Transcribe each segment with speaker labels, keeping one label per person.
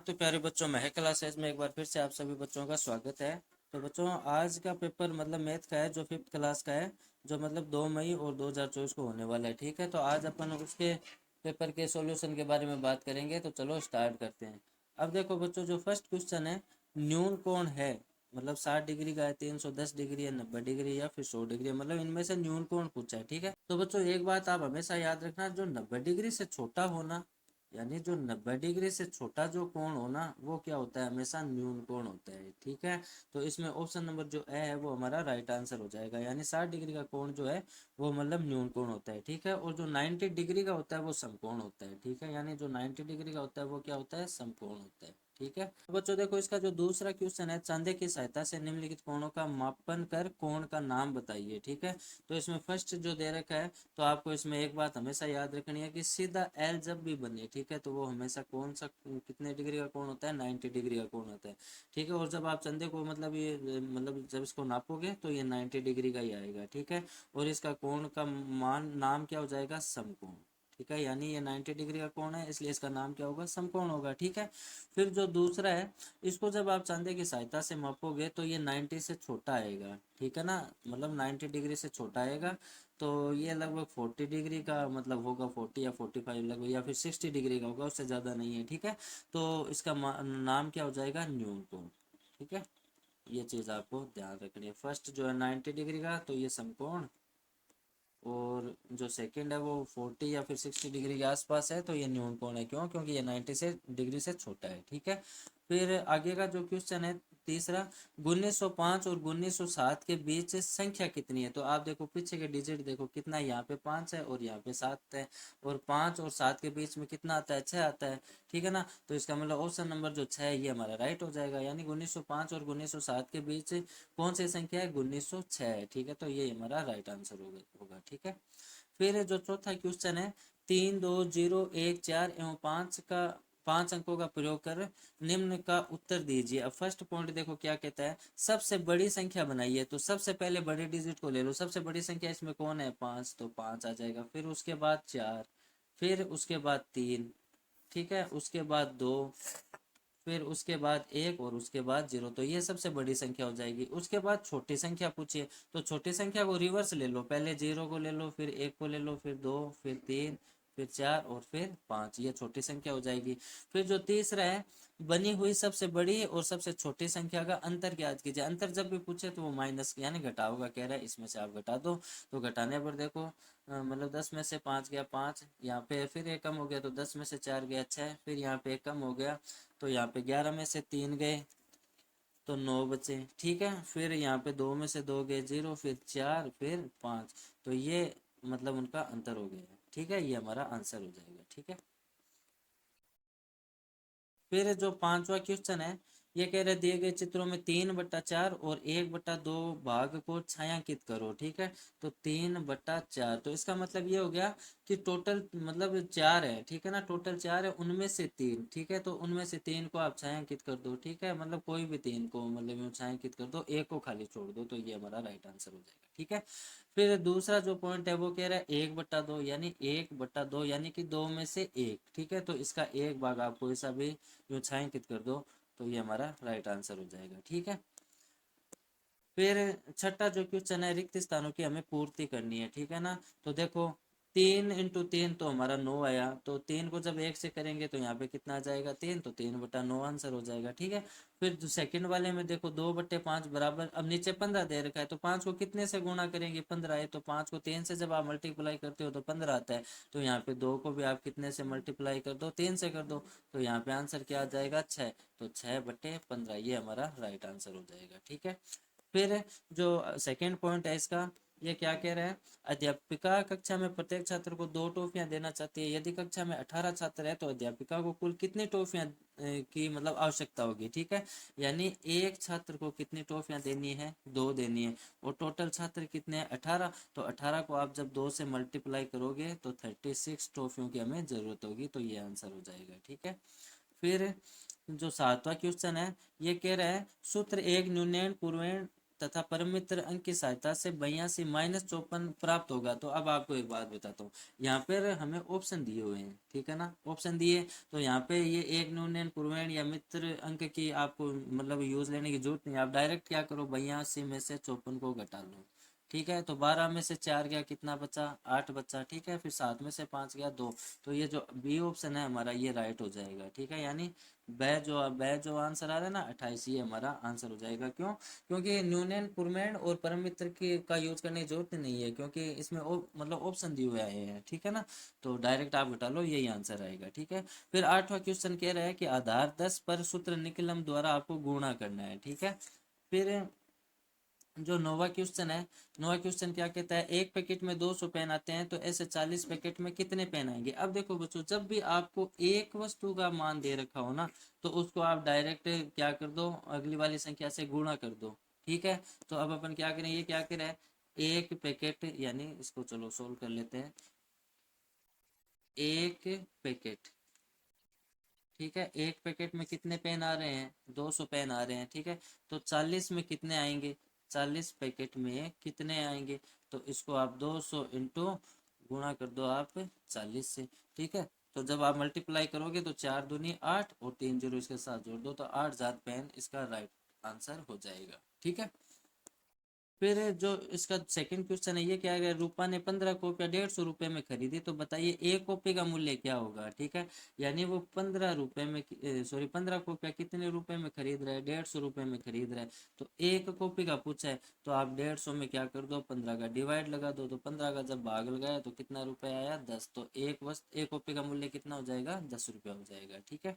Speaker 1: तो प्यारे बच्चों, महक क्लासेस में एक बार फिर से आप सभी बच्चों का स्वागत है। तो बच्चों, आज का पेपर मतलब मैथ का है, जो 5th क्लास का है, जो मतलब 2 मई और 2024 को होने वाला है। ठीक है, तो आज अपन उसके पेपर के सॉल्यूशन के बारे में बात करेंगे। तो चलो स्टार्ट करते हैं। अब देखो बच्चों, जो फर्स्ट क्वेश्चन है, न्यून कोण है मतलब 60 डिग्री का है, 310 डिग्री है, 90 डिग्री या फिर 100 डिग्री, मतलब इनमें से न्यून कोण पूछा है। ठीक है, तो बच्चों एक बात आप हमेशा याद रखना, जो 90 डिग्री से छोटा होना, यानी जो 90 डिग्री से छोटा जो कोण हो ना, वो क्या होता है, हमेशा न्यून कोण होता है। ठीक है, तो इसमें ऑप्शन नंबर जो ए है वो हमारा राइट आंसर हो जाएगा, यानी 60 डिग्री का कोण जो है वो मतलब न्यून कोण होता है। ठीक है, और जो 90 डिग्री का होता है वो समकोण होता है। ठीक है, यानी जो 90 डिग्री का होता है वो क्या होता है, समकोण होता है। ठीक है, तो बच्चों देखो, इसका जो दूसरा क्वेश्चन है, चांदे की सहायता से निम्नलिखित कोणों का मापन कर कोण का नाम बताइए। ठीक है, तो इसमें फर्स्ट जो दे रखा है, तो आपको इसमें एक बात हमेशा याद रखनी है कि सीधा एल जब भी बने, ठीक है, तो वो हमेशा कौन सा कितने डिग्री का कोण होता है, 90 डिग्री का कोण होता है। ठीक है, और जब आप चंदे को मतलब ये मतलब जब इसको नापोगे तो ये 90 डिग्री का ही आएगा। ठीक है, और इसका कोण का मान नाम क्या हो जाएगा, समकोण। ठीक है, यानी ये 90 डिग्री का कोण है, इसलिए इसका नाम क्या होगा, समकोण होगा। ठीक है, फिर जो दूसरा है, इसको जब आप चांदे की सहायता से मापोगे तो ये 90 से छोटा आएगा। ठीक है ना, मतलब 90 डिग्री से छोटा आएगा, तो ये लगभग 40 डिग्री का मतलब होगा, 40 या 45 लगभग, या फिर 60 डिग्री का होगा, उससे ज़्यादा नहीं है। ठीक है, तो इसका नाम क्या हो जाएगा, न्यून कोण। ठीक है, ये चीज़ आपको ध्यान रखनी है। फर्स्ट जो है 90 डिग्री का, तो ये समकोण, और जो सेकंड है वो 40 या फिर 60 डिग्री के आसपास है, तो ये न्यून कोण है। क्यों? क्योंकि ये 90 से डिग्री से छोटा है। ठीक है, फिर आगे का जो क्वेश्चन है तीसरा, 1905 और 1907 के बीच संख्या कितनी है। तो आप देखो पीछे के डिजिट देखो कितना है, यहाँ पे 5 है और यहाँ पे 7 है, और 5 और 7 के बीच में कितना आता है, 6 आता है। ठीक है ना, तो इसका मतलब ऑप्शन नंबर जो 6 है ये हमारा राइट हो जाएगा, यानी 1905 और 1907 के बीच कौन सी संख्या है, 1906 है। ठीक है, तो ये हमारा राइट आंसर होगा। ठीक है, फिर जो चौथा क्वेश्चन है, 3 2 0 1 4 एवं 5 का 5 अंकों का प्रयोग कर निम्न का उत्तर दीजिए। अब फर्स्ट पॉइंट देखो क्या कहता है, सबसे बड़ी संख्या बनाइए। तो सबसे पहले बड़े डिजिट को ले लो, सबसे बड़ी संख्या इसमें कौन है, 5, तो 5 आ जाएगा। फिर उसके बाद 4, फिर उसके बाद 3, ठीक है, उसके बाद 2, फिर उसके बाद 1 और उसके बाद 0, तो ये सबसे बड़ी संख्या हो जाएगी। उसके बाद छोटी संख्या पूछिए, तो छोटी संख्या को रिवर्स ले लो, पहले 0 को ले लो, फिर 1 को ले लो, फिर 2, फिर 3, फिर 4 और फिर 5, ये छोटी संख्या हो जाएगी। फिर जो तीसरा है, बनी हुई सबसे बड़ी और सबसे छोटी संख्या का अंतर ज्ञात कीजिए। अंतर जब भी पूछे तो वो माइनस यानी घटा होगा, कह रहा है इसमें से आप घटा दो। तो घटाने पर देखो मतलब 10 में से 5 गया 5, यहाँ पे फिर एक कम हो गया, तो 10 में से 4 गया 6, फिर यहाँ पे एक कम हो गया, तो यहाँ पे 11 में से 3 गए तो 9 बचे। ठीक है, फिर यहाँ पे 2 में से 2 गए 0, फिर 4, फिर 5, तो ये मतलब उनका अंतर हो गया। ठीक है, ये हमारा आंसर हो जाएगा। ठीक है, फिर जो पांचवा क्वेश्चन है, ये कह रहे दिए गए चित्रों में 3/4 और 1/2 भाग को छायांकित करो। ठीक है, तो 3/4, तो इसका मतलब ये हो गया कि टोटल मतलब 4 है। ठीक है ना, टोटल 4 है, उनमें से 3, ठीक है, तो उनमें से 3 को आप छायांकित कर दो। ठीक है, मतलब कोई भी 3 को मतलब छायांकित कर दो, एक को खाली छोड़ दो, तो ये हमारा राइट आंसर हो जाएगा। ठीक है, फिर दूसरा जो पॉइंट है वो कह रहा है 1/2, यानी 1/2 यानी कि 2 में से 1। ठीक है, तो इसका एक भाग आप कोई सा भी यूं छायांकित कर दो, तो ये हमारा राइट आंसर हो जाएगा। ठीक है, फिर छठा जो क्वेश्चन है, रिक्त स्थानों की हमें पूर्ति करनी है। ठीक है ना, तो देखो 3 × 3 तो हमारा 9 आया, तो 3 को जब 1 से करेंगे तो यहाँ पे कितना आ जाएगा, 3, तो 3/9 आंसर हो जाएगा। ठीक है, फिर जो सेकंड वाले में देखो 2/5 बराबर, अब नीचे 15 दे रखा है, तो 5 को कितने से गुणा करेंगे, 15 है, तो 5 को 3 से जब आप मल्टीप्लाई करते हो तो 15 आता है, तो यहाँ पे 2 को भी आप कितने से मल्टीप्लाई कर दो, 3 से कर दो, तो यहाँ पे आंसर क्या आ जाएगा, 6, तो 6/15, ये हमारा राइट आंसर हो जाएगा। ठीक है, फिर जो सेकंड पॉइंट है इसका, ये क्या कह रहा है, अध्यापिका कक्षा में प्रत्येक छात्र को 2 टॉफियां देना चाहती है। यदि कक्षा में 18 छात्र है तो अध्यापिका को कुल कितनी टॉफियां की मतलब आवश्यकता होगी। ठीक है, यानी एक छात्र को कितनी टॉफियां देनी है, 2 देनी है, और टोटल छात्र कितने हैं, 18, तो 18 को आप जब 2 से मल्टीप्लाई करोगे तो 36 टॉफियों की हमें जरूरत होगी, तो ये आंसर हो जाएगा। ठीक है, फिर जो सातवां क्वेश्चन है, ये कह रहा है सूत्र एक न्यूनयन पूर्वेण तथा परम मित्र अंक की सहायता से 82 - 54 प्राप्त होगा। तो अब आपको एक बात बताता हूँ, यहाँ पर हमें ऑप्शन दिए हुए हैं, ठीक है ना, ऑप्शन दिए, तो यहाँ पे ये एक न्यूनयन पूर्णांक या मित्र अंक की आपको मतलब यूज लेने की जरूरत नहीं, आप डायरेक्ट क्या करो, 82 में से 54 को घटा लो, ठीक है। तो 12 में से 4 गया, कितना बचा, 8 बचा, ठीक है। फिर 7 में से 5 गया, 2। तो ये जो बी ऑप्शन है हमारा ये राइट हो जाएगा, ठीक है। यानी बै जो आंसर आ रहा है ना 28, ये हमारा आंसर हो जाएगा। क्यों? क्योंकि न्यूनयन पूर्णांक और परम मित्र की का यूज करने की जरूरत नहीं है, क्योंकि इसमें मतलब ऑप्शन दिए हुए आए हैं, ठीक है ना। तो डायरेक्ट आप घटा लो, यही आंसर आएगा, ठीक है। फिर 8वां क्वेश्चन कह रहा है कि आधार 10 पर सूत्र निकलम द्वारा आपको गुणा करना है, ठीक है। फिर जो नौवा क्वेश्चन है, नौवा क्वेश्चन क्या कहता है, एक पैकेट में 200 पेन आते हैं, तो ऐसे 40 पैकेट में कितने पेन आएंगे। अब देखो बच्चों, जब भी आपको एक वस्तु का मान दे रखा हो ना, तो उसको आप डायरेक्ट क्या कर दो, अगली वाली संख्या से गुणा कर दो, ठीक है। तो अब अपन क्या करें, ये क्या कह रहा है, एक पैकेट, यानी इसको चलो सोल्व कर लेते हैं। एक पैकेट, ठीक है, एक पैकेट में कितने पेन आ रहे हैं, 200 पेन आ रहे हैं, ठीक है। तो 40 में कितने आएंगे, 40 पैकेट में कितने आएंगे, तो इसको आप 200 इंटू गुणा कर दो आप 40 से, ठीक है। तो जब आप मल्टीप्लाई करोगे तो 4 दूनी 8 और 3 जीरो इसके साथ जोड़ दो, तो 8,000 पेन इसका राइट आंसर हो जाएगा, ठीक है। फिर जो इसका सेकंड क्वेश्चन है, ये क्या है, रूपा ने 15 कॉपियां 150 रुपए में खरीदी, तो बताइए एक कॉपी का मूल्य क्या होगा, ठीक है। यानी वो 15 रुपए में, सॉरी 15 कॉपियां कितने रुपए में खरीद रहा है, 150 रुपए में खरीद रहा है। तो एक कॉपी का पूछा है, तो आप 150 में क्या कर दो, 15 का डिवाइड लगा दो, तो 15 का जब भाग लगाया तो कितना रुपए आया, 10। तो एक कॉपी का मूल्य कितना हो जाएगा, 10 रुपया हो जाएगा, ठीक है।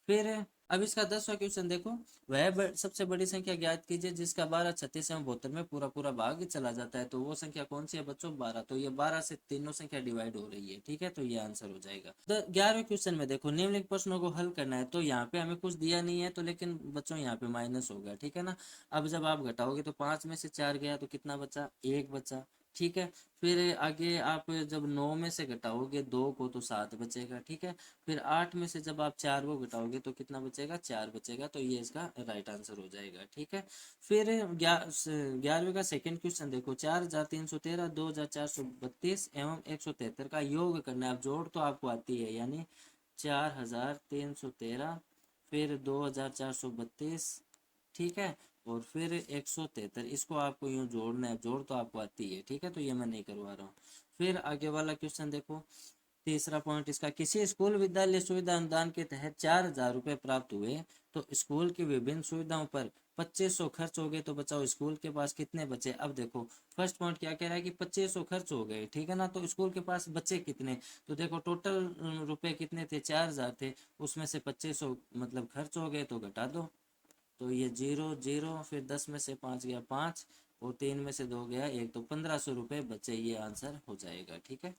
Speaker 1: फिर अब इसका 10वां क्वेश्चन देखो, वह सबसे बड़ी संख्या ज्ञात कीजिए जिसका 12 36 एवं 72 में पूरा पूरा भाग चला जाता है। तो वो संख्या कौन सी है बच्चों, 12। तो ये 12 से तीनों संख्या डिवाइड हो रही है, ठीक है। तो ये आंसर हो जाएगा। 11वें क्वेश्चन में देखो, निम्नलिखित प्रश्नों को हल करना है। तो यहाँ पे हमें कुछ दिया नहीं है, तो लेकिन बच्चों यहाँ पे माइनस होगा, ठीक है ना। अब जब आप घटाओगे तो 5 में से 4 गया, तो कितना बचा, 1 बचा, ठीक है। फिर आगे आप जब 9 में से घटाओगे 2 को, तो 7 बचेगा, ठीक है। फिर 8 में से जब आप 4 को घटाओगे तो कितना बचेगा, 4 बचेगा। तो ये इसका राइट आंसर हो जाएगा, ठीक है। फिर 11वें का सेकंड क्वेश्चन देखो, 4,313 2,432 एवं 173 का योग करना है। आप जोड़ तो आपको आती है, यानी 4,313 फिर 2,432, ठीक है, और फिर 173, इसको आपको यूं जोड़ना है, जोड़ तो आपको आती है, ठीक है। तो ये मैं नहीं करवा रहा हूँ। फिर आगे वाला क्वेश्चन देखो, तीसरा पॉइंट इसका, किसी स्कूल विद्यालय सुविधा अनुदान के तहत 4,000 रुपए प्राप्त हुए, तो स्कूल की विभिन्न सुविधाओं पर 2500 खर्च हो गए, तो बचाओ स्कूल के पास कितने बचे। अब देखो फर्स्ट पॉइंट क्या कह रहा है कि 2500 खर्च हो गए, ठीक है ना। तो स्कूल के पास बचे कितने, तो देखो टोटल रुपए कितने थे, 4,000 थे, उसमें से 2500 मतलब खर्च हो गए, तो घटा दो। तो ये 0 0, फिर 10 में से 5 गया 5, और 3 में से 2 गया 1, तो 1500 रुपये बचे, ये आंसर हो जाएगा, ठीक है।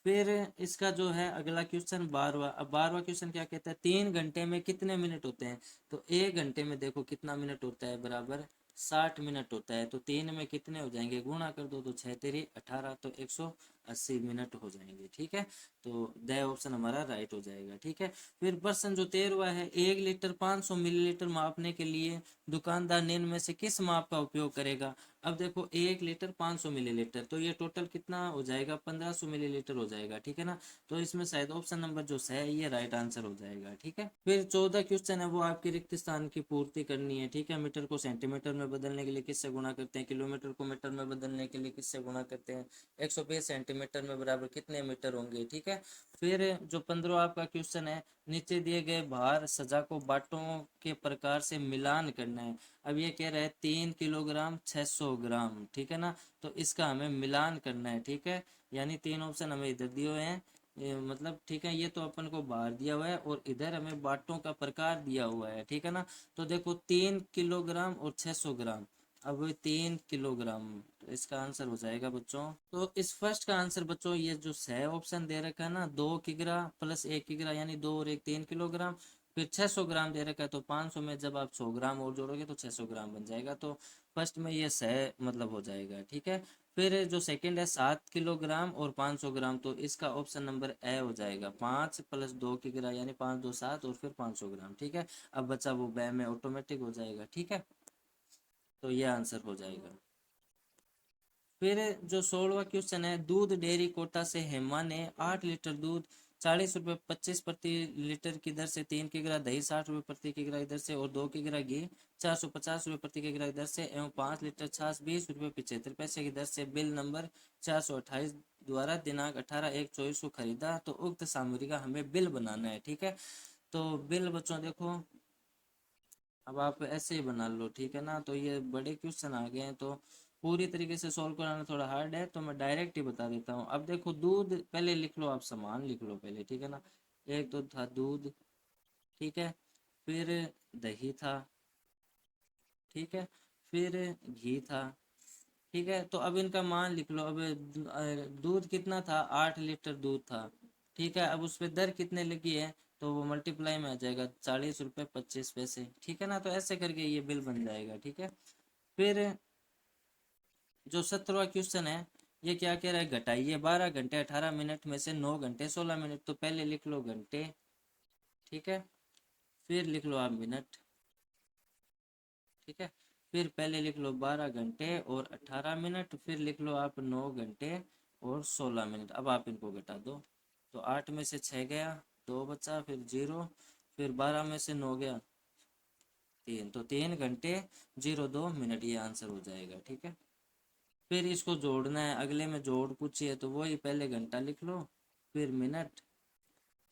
Speaker 1: फिर इसका जो है अगला क्वेश्चन 12वां। अब 12वां क्वेश्चन क्या कहता है, 3 घंटे में कितने मिनट होते हैं। तो 1 घंटे में देखो कितना मिनट होता है, बराबर 60 मिनट होता है। तो 3 में कितने हो जाएंगे, गुणा कर दो, तो 6 तेरी 18, तो 180 मिनट हो जाएंगे, ठीक है। तो द ऑप्शन हमारा राइट हो जाएगा, ठीक है। फिर प्रश्न जो 13वां है, 1 लीटर 500 मिलीलीटर मापने के लिए दुकानदार निम्न में से किस माप का उपयोग करेगा। अब देखो 1 लीटर 500 मिलीलीटर, तो ये टोटल कितना हो जाएगा, 1500 मिलीलीटर हो जाएगा, ठीक है ना। तो इसमें शायद ऑप्शन नंबर जो है ये राइट आंसर हो जाएगा, ठीक है। फिर 14 क्वेश्चन है, वो आपके रिक्त स्थान की पूर्ति करनी है, ठीक है। मीटर को सेंटीमीटर में बदलने के लिए किससे गुणा करते हैं, किलोमीटर को मीटर में बदलने के लिए किससे गुणा करते हैं, 120 सेंटीमीटर में बराबर कितने मीटर होंगे, ठीक है। फिर जो 15 आपका क्वेश्चन है, नीचे दिए गए भार सजा को बाटों के प्रकार से मिलान करना है। अब ये कह रहा है 3 किलोग्राम 600 ग्राम, ठीक है ना। तो इसका हमें मिलान करना है, ठीक है। यानी 3 ऑप्शन हमें इधर दिए हुए हैं, मतलब ठीक है, ये तो अपन को बाहर दिया हुआ है, और इधर हमें बाटों का प्रकार दिया हुआ है, ठीक है ना। तो देखो 3 किलोग्राम और 600 ग्राम, अब 3 किलोग्राम, तो इसका आंसर हो जाएगा बच्चों। तो इस फर्स्ट का आंसर बच्चों, ये जो सह ऑप्शन दे रखा है ना, 2 किग्रा प्लस 1 किग्रा, यानी 2 और 1 3 किलोग्राम, फिर 600 ग्राम दे रखा है, तो 500 में जब आप 100 ग्राम और जोड़ोगे तो 600 ग्राम बन जाएगा। तो फर्स्ट में ये सह मतलब हो जाएगा, ठीक है। फिर जो सेकंड है 7 किलोग्राम और 500 ग्राम, तो इसका ऑप्शन नंबर ए हो जाएगा, 5 प्लस 2 किग्रा, यानी 5 2 7 और फिर 500 ग्राम, ठीक है। अब बच्चा वो बै में ऑटोमेटिक हो जाएगा, ठीक है। तो ये आंसर हो जाएगा। फिर जो 16वां क्वेश्चन है, दूध डेयरी कोटा से हेमा ने 8 लीटर दूध 40 रुपये 25 प्रति लीटर की दर से, 3 किग्रा दही 60 रुपये प्रति किग्रा की दर से और 2 किग्रा घी 450 रुपये प्रति किग्रा की दर से एवं 5 लीटर छाछ 20 रुपये 75 पैसे की दर से बिल नंबर 428 द्वारा दिनांक 18/1/24 को खरीदा, तो उक्त सामग्री का हमें बिल बनाना है। ठीक है, तो बिल बच्चों देखो अब आप ऐसे ही बना लो, ठीक है ना। तो ये बड़े क्वेश्चन आ गए हैं, तो पूरी तरीके से सॉल्व कराना थोड़ा हार्ड है, तो मैं डायरेक्ट ही बता देता हूँ। अब देखो दूध पहले लिख लो, आप सामान लिख लो पहले, ठीक है ना। एक तो था दूध, ठीक है, फिर दही था, ठीक है, फिर घी था, ठीक है। तो अब इनका मान लिख लो। अब दूध कितना था, 8 लीटर दूध था, ठीक है। अब उस पर दर कितने लगी है, तो वो मल्टीप्लाई में आ जाएगा 40 रुपये 25 पैसे, ठीक है ना। तो ऐसे करके ये बिल बन जाएगा, ठीक है। फिर जो 17वां क्वेश्चन है, ये क्या कह रहा है, घटाइए 12 घंटे 18 मिनट में से 9 घंटे 16 मिनट। तो पहले लिख लो घंटे, ठीक है, फिर लिख लो आप मिनट, ठीक है, फिर पहले लिख लो 12 घंटे और 18 मिनट, फिर लिख लो आप 9 घंटे और 16 मिनट। अब आप इनको घटा दो, तो 8 में से 6 गया, 2 बचा, फिर 0, फिर 12 में से 9 गया 3, तो 3 घंटे 02 मिनट, ये आंसर हो जाएगा, ठीक है। फिर इसको जोड़ना है, अगले में जोड़ पूछिए है, तो वही पहले घंटा लिख लो, फिर मिनट,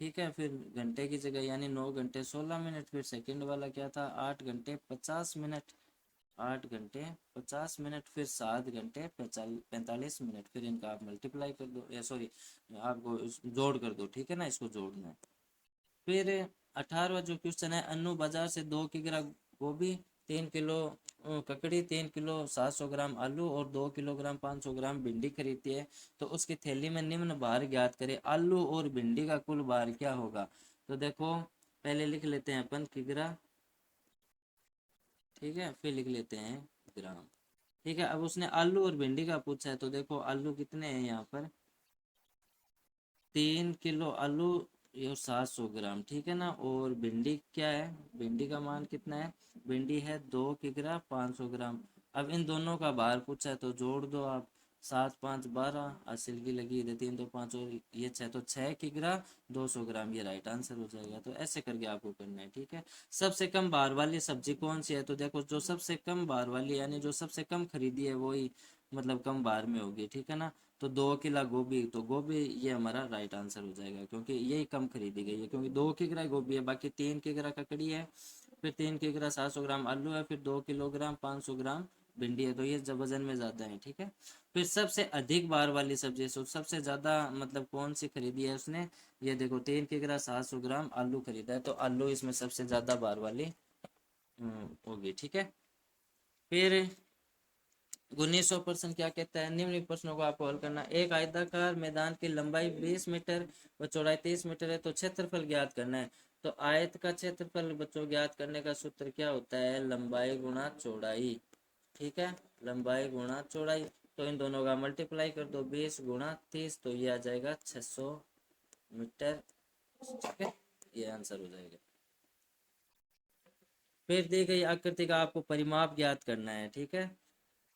Speaker 1: ठीक है, फिर घंटे की जगह यानी 9 घंटे 16 मिनट, फिर सेकंड वाला क्या था, 8 घंटे 50 मिनट, 8 घंटे 50 मिनट, फिर 7 घंटे 45 मिनट। फिर इनका आप मल्टीप्लाई कर दो, या सॉरी आपको जोड़ कर दो, ठीक है ना, इसको जोड़ना है। फिर 18वां जो क्वेश्चन है, अन्नू बाजार से 2 किग्रा गोभी, 3 किलो ककड़ी, 3 किलो 700 ग्राम आलू और 2 किलोग्राम 500 ग्राम भिंडी खरीदती है, तो उसकी थैली में निम्न भार ज्ञात करे, आलू और भिंडी का कुल भार क्या होगा। तो देखो पहले लिख लेते हैं अपन किग्रा, ठीक है, फिर लिख लेते हैं ग्राम, ठीक है। अब उसने आलू और भिंडी का पूछा है, तो देखो आलू कितने हैं यहाँ पर, 3 किलो आलू ये 700 ग्राम, ठीक है ना। और भिंडी क्या है, भिंडी का मान कितना है, भिंडी है 2 किग्रा 500 ग्राम। अब इन दोनों का भार पूछा है, तो जोड़ दो आप, 7 5 12, हासिल की लगी इधर 3 2 5 और ये 6, तो 6 किग्रा 200 ग्राम, ये राइट आंसर हो जाएगा। तो ऐसे करके आपको करना है, ठीक है। सबसे कम भार वाली सब्जी कौन सी है, तो देखो जो सबसे कम भार वाली यानी जो सबसे कम खरीदी है वही मतलब कम भार में होगी, ठीक है ना। तो 2 किला गोभी, तो गोभी ये हमारा राइट आंसर हो जाएगा, क्योंकि यही कम खरीदी गई है, क्योंकि 2 किग्रा गोभी है, बाकी 3 किग्रा ककड़ी है, फिर 3 किग्रा 700 ग्राम आलू है, फिर 2 किलोग्राम 500 ग्राम भिंडी है, तो ये जब वजन में ज़्यादा है, ठीक है। फिर सबसे अधिक बार वाली सब्जी, सबसे ज़्यादा मतलब कौन सी खरीदी है उसने, ये देखो 3 किग्रा 700 ग्राम आलू खरीदा है, तो आलू इसमें सबसे ज़्यादा बार वाली होगी, ठीक है। फिर 1900 प्रश्न क्या कहता है, निम्नलिखित प्रश्नों को आपको हल करना। एक आयताकार मैदान की लंबाई 20 मीटर व चौड़ाई 30 मीटर है, तो क्षेत्रफल ज्ञात करना है। तो आयत का क्षेत्रफल बच्चों ज्ञात करने का सूत्र क्या होता है, लंबाई गुणा चौड़ाई, ठीक है, लंबाई गुणा चौड़ाई। तो इन दोनों का मल्टीप्लाई कर दो, 20 गुणा 30, तो ये आ जाएगा 600 मीटर, ठीक है, ये आंसर हो जाएगा। फिर दी गई आकृति का आपको परिमाप ज्ञात करना है, ठीक है।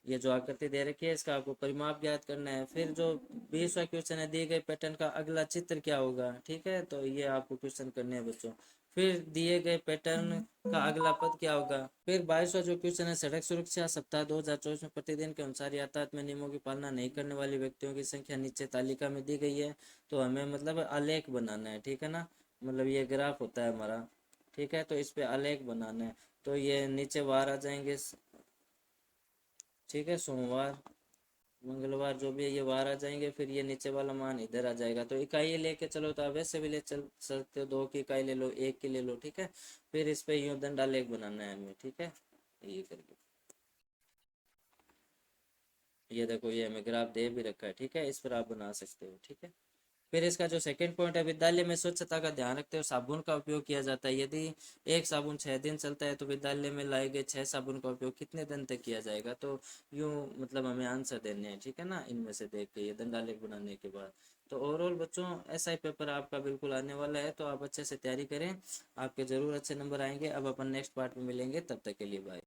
Speaker 1: ये जो आकृति दे रखी है इसका आपको परिमाप ज्ञात करना है। फिर जो 20वां क्वेश्चन है, दिए गए पैटर्न का अगला चित्र क्या होगा, ठीक है, तो ये आपको क्वेश्चन करने हैं बच्चों। फिर दिए गए पैटर्न का अगला पद क्या होगा। फिर 22वां जो क्वेश्चन है, सड़क सुरक्षा सप्ताह 2024 में प्रतिदिन के अनुसार यातायात में नियमों की पालना नहीं करने वाले व्यक्तियों की संख्या नीचे तालिका में दी गई है, तो हमें मतलब आलेख बनाना है, ठीक है ना। मतलब ये ग्राफ होता है हमारा, ठीक है, तो इस पे आलेख बनाना है। तो ये नीचे वार आ जाएंगे, ठीक है, सोमवार मंगलवार जो भी है ये वार आ जाएंगे, फिर ये नीचे वाला मान इधर आ जाएगा। तो इकाई लेके चलो, तो आप वैसे भी ले चल सकते हो, 2 की इकाई ले लो, 1 की ले लो, ठीक है। फिर इस पे यूं दंडालेख बनाना है हमें, ठीक है, ये करके। ये देखो ये हमें ग्राफ दे भी रखा है, ठीक है, इस पर आप बना सकते हो, ठीक है। फिर इसका जो सेकंड पॉइंट है, विद्यालय में स्वच्छता का ध्यान रखते हुए साबुन का उपयोग किया जाता है। यदि एक साबुन 6 दिन चलता है, तो विद्यालय में लाए गए 6 साबुन का उपयोग कितने दिन तक किया जाएगा। तो यूं मतलब हमें आंसर देने हैं, ठीक है ना, इनमें से देख के ये दंडालेख बनाने के बाद। तो ओवरऑल बच्चों ऐसा ही पेपर आपका बिल्कुल आने वाला है, तो आप अच्छे से तैयारी करें, आपके ज़रूर अच्छे नंबर आएंगे। अब अपन नेक्स्ट पार्ट में मिलेंगे, तब तक के लिए बाय।